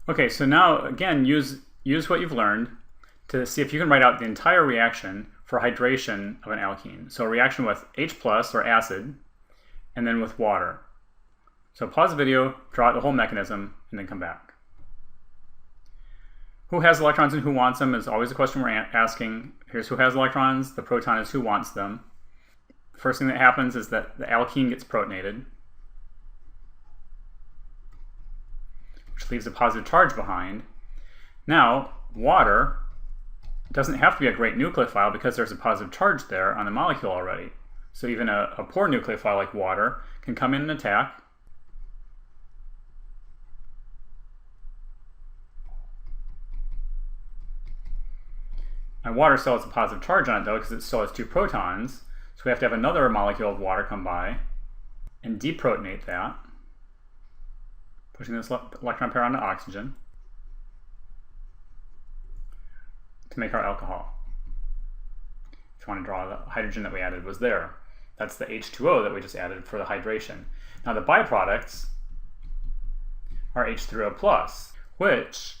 Okay, so now again, use what you've learned to see if you can write out the entire reaction for hydration of an alkene. So a reaction with H plus or acid, and then with water. So pause the video, draw out the whole mechanism, and then come back. Who has electrons and who wants them is always a question we're asking. Here's who has electrons, the proton is who wants them. First thing that happens is that the alkene gets protonated, which leaves a positive charge behind. Now, water doesn't have to be a great nucleophile because there's a positive charge there on the molecule already. So even a poor nucleophile like water can come in and attack. And water still has a positive charge on it though because it still has 2 protons. So we have to have another molecule of water come by and deprotonate that, pushing this electron pair onto oxygen to make our alcohol. If you want to draw the hydrogen that we added was there. That's the H2O that we just added for the hydration. Now the byproducts are H3O+, which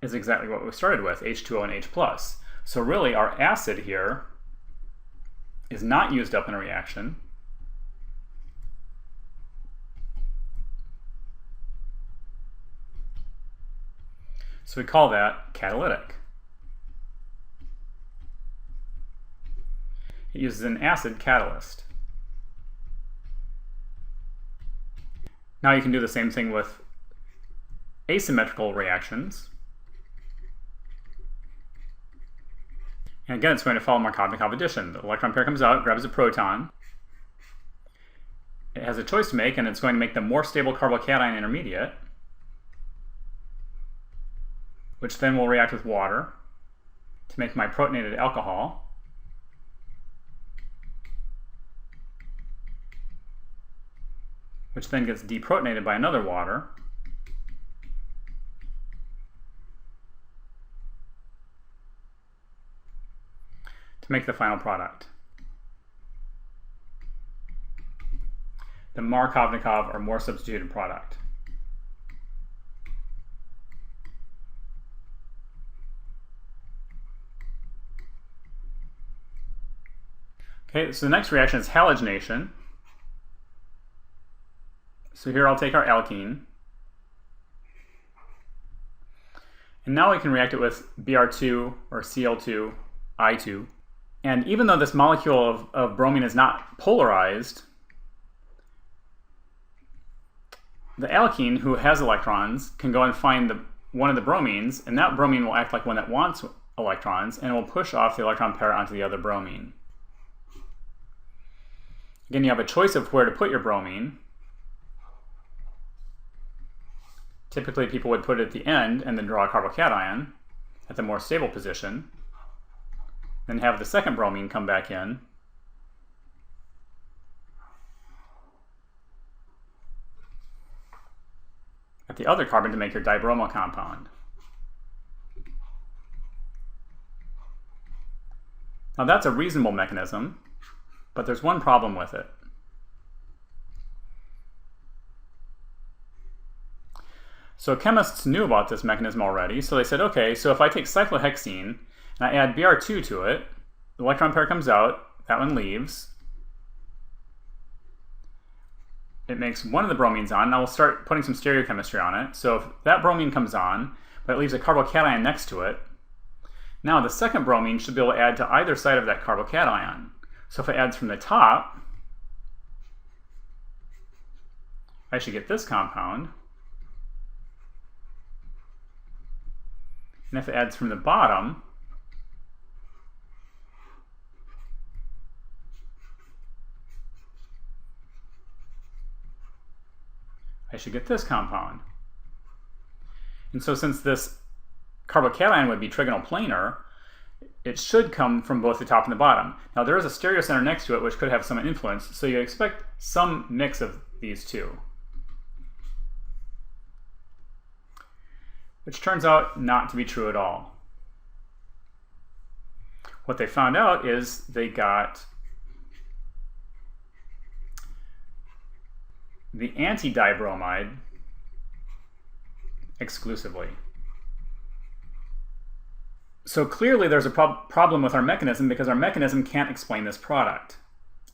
is exactly what we started with, H2O and H+. So really our acid here is not used up in a reaction. So we call that catalytic. It uses an acid catalyst. Now you can do the same thing with asymmetrical reactions. And again, it's going to follow Markovnikov addition. The electron pair comes out, grabs a proton. It has a choice to make, and it's going to make the more stable carbocation intermediate, which then will react with water to make my protonated alcohol. Which then gets deprotonated by another water. To make the final product. The Markovnikov or more substituted product. Okay, so the next reaction is halogenation. So here I'll take our alkene. And now we can react it with Br2 or Cl2, I2. And even though this molecule of bromine is not polarized, the alkene, who has electrons, can go and find one of the bromines, and that bromine will act like one that wants electrons, and it will push off the electron pair onto the other bromine. Again, you have a choice of where to put your bromine. Typically, people would put it at the end and then draw a carbocation at the more stable position. Then have the second bromine come back in. At the other carbon to make your dibromo compound. Now that's a reasonable mechanism, but there's one problem with it. So chemists knew about this mechanism already, so they said, okay, so if I take cyclohexene and I add Br2 to it, the electron pair comes out, that one leaves. It makes one of the bromines on. Now we'll start putting some stereochemistry on it. So if that bromine comes on, but it leaves a carbocation next to it, now the second bromine should be able to add to either side of that carbocation. So if it adds from the top, I should get this compound. And if it adds from the bottom, I should get this compound. And so since this carbocation would be trigonal planar, it should come from both the top and the bottom. Now there is a stereocenter next to it which could have some influence, so you expect some mix of these two. Which turns out not to be true at all. What they found out is they got the anti-dibromide exclusively. So clearly there's a problem with our mechanism because our mechanism can't explain this product.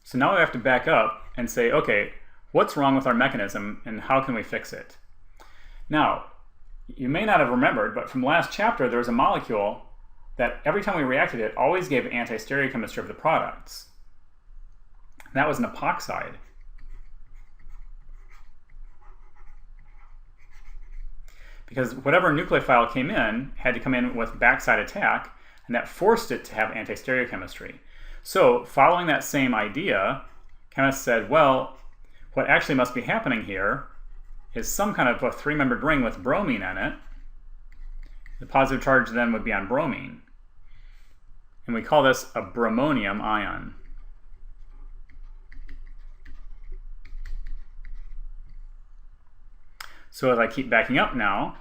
So now we have to back up and say, okay, what's wrong with our mechanism and how can we fix it? Now, you may not have remembered, but from last chapter there was a molecule that every time we reacted it always gave anti-stereochemistry of the products. And that was an epoxide. Because whatever nucleophile came in had to come in with backside attack, and that forced it to have anti-stereochemistry. So following that same idea, chemists said, well, what actually must be happening here is some kind of a three-membered ring with bromine in it. The positive charge then would be on bromine. And we call this a bromonium ion. So as I keep backing up now,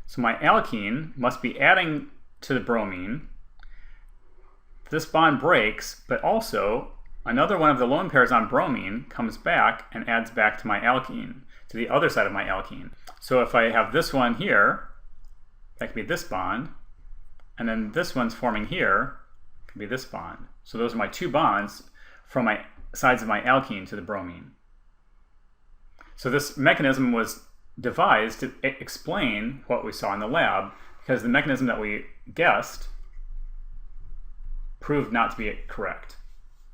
so my alkene must be adding to the bromine. This bond breaks, but also another one of the lone pairs on bromine comes back and adds back to my alkene, to the other side of my alkene. So if I have this one here, that could be this bond, and then this one's forming here, could be this bond. So those are my two bonds from my sides of my alkene to the bromine. So this mechanism was devised to explain what we saw in the lab, because the mechanism that we guessed proved not to be correct.